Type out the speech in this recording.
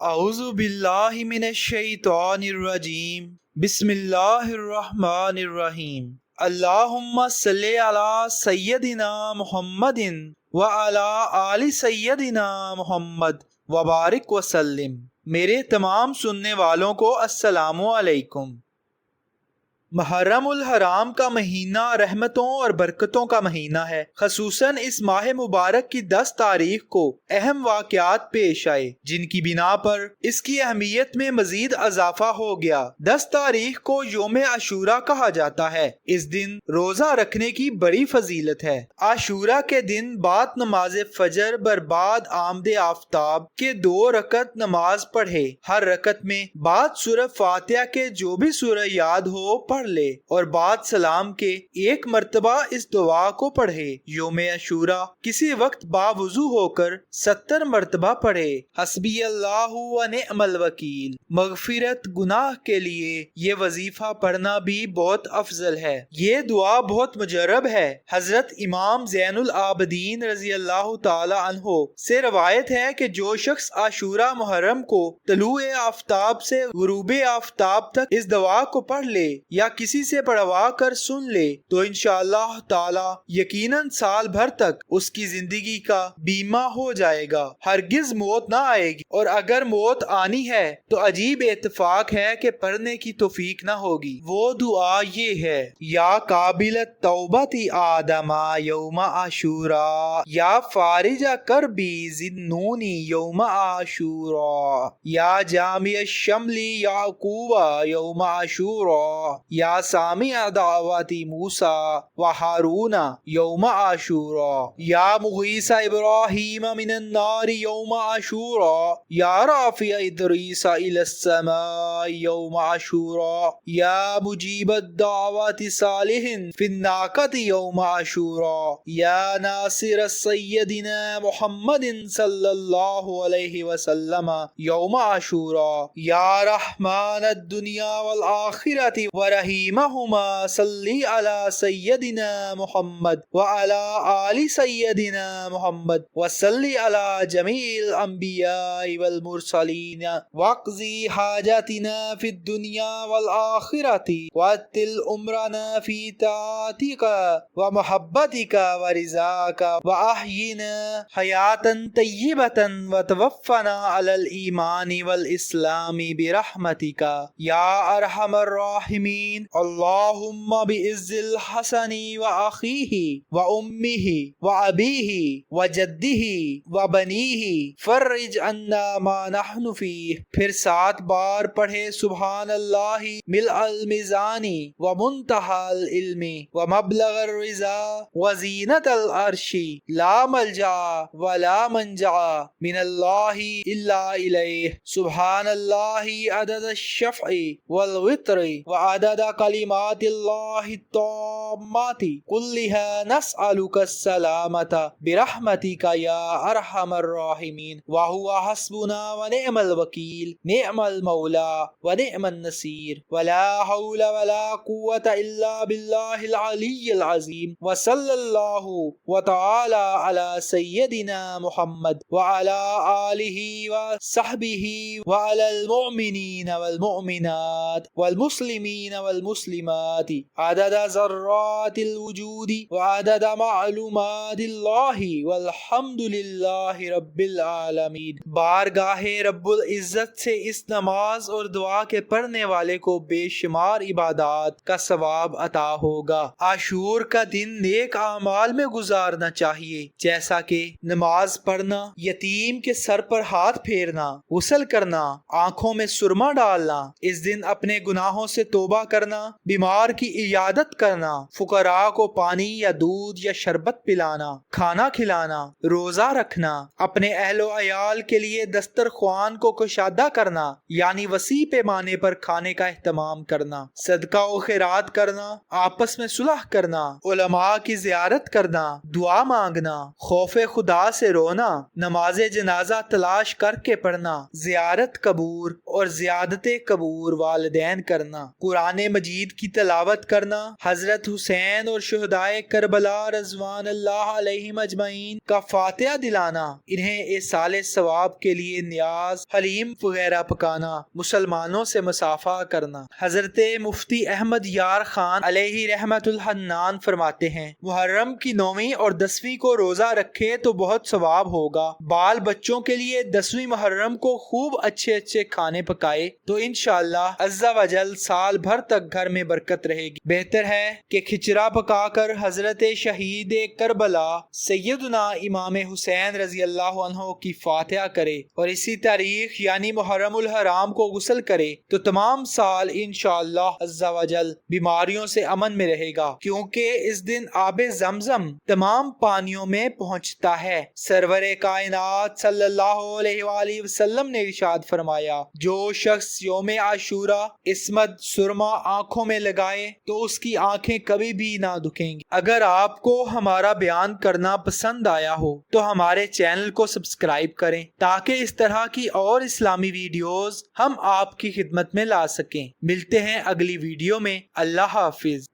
اعوذ باللہ من الشیطان الرجیم بسم اللہ الرحمن الرحیم اللہم صلی علی سیدنا محمد وعلی آل سیدنا محمد وبارک وسلم۔ میرے تمام سننے والوں کو السلام علیکم۔ محرم الحرام کا مہینہ رحمتوں اور برکتوں کا مہینہ ہے۔ خصوصاً اس ماہ مبارک کی 10 تاریخ کو اہم واقعات پیش آئے جن کی بنا پر اس کی اہمیت میں مزید اضافہ ہو گیا۔ 10 تاریخ کو یوم عاشورہ کہا جاتا ہے۔ اس دن روزہ رکھنے کی بڑی فضیلت ہے۔ عاشورہ کے دن بعد نماز فجر برباد آمد آفتاب کے 2 رکعت نماز پڑھے۔ ہر رکعت میں بعد سورہ فاتحہ کے جو بھی سورہ یاد ہو پڑھ لے اور بعد سلام کے 1 مرتبہ اس دعا کو پڑھے۔ یوم عاشورہ کسی وقت باوضو ہو کر 70 مرتبہ پڑھے۔ حسبی اللہ و نعم الوکیل۔ مغفرت گناہ کے لیے یہ وظیفہ پڑھنا بھی بہت افضل ہے۔ یہ دعا بہت مجرب ہے۔ حضرت امام زین العابدین رضی اللہ تعالی عنہ سے روایت ہے کہ جو شخص عاشورہ محرم کو طلوع آفتاب سے غروب آفتاب تک اس دعا کو پڑھ لے یا کسی سے پڑھوا کر سن لے تو انشاءاللہ تعالی یقیناً سال بھر تک اس کی زندگی کا بیمہ ہو جائے گا، ہرگز موت نہ آئے گی، اور اگر موت آنی ہے تو عجیب اتفاق ہے کہ پڑھنے کی توفیق نہ ہوگی۔ وہ دعا یہ ہے: یا قابل التوبۃ آدم یوم عاشورہ، یا فارج کربی ذنونی یوم عاشورہ، یا جامع الشمل یعقوب یوم عاشورہ، یا سامع دعوت موسیٰ و ہارون یوم عاشورہ، یا مغیث ابراہیم من النار یوم عاشورہ، یا رافع ادریس الی السماء یوم عاشورہ، یا مجیب الدعوت صالح فی الناقۃ یوم عاشورہ، یا ناصر سیدنا محمد صلی اللہ علیہ وسلم یوم عاشورہ، یا رحمان الدنیا والآخرۃ ورحیمہما صلی علی سیدنا محمد وعلی آل سیدنا محمد وصلی علی جمیع الانبیاء والمرسلین واقضی حاجاتنا فی الدنیا والآخرۃ وعتل عمرنا فی طاعتک ومحبتک ورضاک واحینا حیاتا طیبتا وتوفنا علی الایمان والاسلام برحمتک یا ارحم الراحمین۔ اللہم بعز الحسن واخیہ وامہ وابیہ وجدہ وبنیہ فرج عنا ما نحن فیہ۔ پھر 7 بار پڑھے سبحان اللہ ملء المیزان ومنتہى العلم ومبلغ الرضا وزینۃ العرش لا ملجا ولا منجا من اللہ الا الیہ۔ سبحان اللہ عدد الشفع والوتر وعدد کلمات اللہ التامات کلها نسألک السلامۃ برحمتک یا ارحم الراحمین وهو حسبنا ونعم الوکیل نعم المولا ونعم النصیر ولا حول ولا قوة الا باللہ العلی العظیم وصلی اللہ وتعالی علی سیدنا محمد وعلی آلہ وصحبہ وعلی المؤمنین والمؤمنات والمسلمین والمسلمات عدد ذرات الوجود وعدد معلومات اللہ والحمد للہ رب العالمین۔ بارگاہ رب العزت سے اس نماز اور دعا کے پڑھنے والے کو بے شمار عبادات کا ثواب عطا ہوگا۔ عاشور کا دن نیک اعمال میں گزارنا چاہیے، جیسا کہ نماز پڑھنا، یتیم کے سر پر ہاتھ پھیرنا، غسل کرنا، آنکھوں میں سرما ڈالنا، اس دن اپنے گناہوں سے توبہ کرنا، بیمار کی عیادت کرنا، فقراء کو پانی یا دودھ یا شربت پلانا، کھانا کھلانا، روزہ رکھنا، اپنے اہل و عیال کے لیے دسترخوان کو کشادہ کرنا یعنی وسیع پیمانے پر کھانے کا اہتمام کرنا، صدقہ و خیرات کرنا، آپس میں صلح کرنا، علماء کی زیارت کرنا، دعا مانگنا، خوف خدا سے رونا، نماز جنازہ تلاش کر کے پڑھنا، زیارت قبور اور زیادت قبور والدین کرنا، قرآن مجید کی تلاوت کرنا حضرت حسین اور شہدائے کربلا رضوان اللہ علیہم اجمعین کا فاتحہ دلانا، انہیں ایصال ثواب کے لیے نیاز، حلیم وغیرہ پکانا، مسلمانوں سے مصافحہ کرنا۔ حضرت مفتی احمد یار خان علیہ رحمت الحنان فرماتے ہیں، محرم کی 9ویں اور 10ویں کو روزہ رکھے تو بہت ثواب ہوگا۔ بال بچوں کے لیے 10ویں محرم کو خوب اچھے اچھے کھانے پکائے تو انشاءاللہ عز و جل سال بھر تک گھر میں برکت رہے گی۔ بہتر ہے کہ کھچڑا پکا کر حضرت شہید کربلا سیدنا امام حسین رضی اللہ عنہ کی فاتحہ کرے اور اسی تاریخ یعنی محرم الحرام کو غسل کرے تو تمام سال انشاءاللہ عز و جل بیماریوں سے امن میں رہے گا، کیونکہ اس دن آب زمزم تمام پانیوں میں پہنچتا ہے۔ سرور کائنات صلی اللہ علیہ وآلہ وسلم نے ارشاد فرمایا، جو شخص یوم عاشورہ عصمت سرما آنکھوں میں لگائے تو اس کی آنکھیں کبھی بھی نہ دکھیں گی۔ اگر آپ کو ہمارا بیان کرنا پسند آیا ہو تو ہمارے چینل کو سبسکرائب کریں تاکہ اس طرح کی اور اسلامی ویڈیوز ہم آپ کی خدمت میں لا سکیں۔ ملتے ہیں اگلی ویڈیو میں۔ اللہ حافظ۔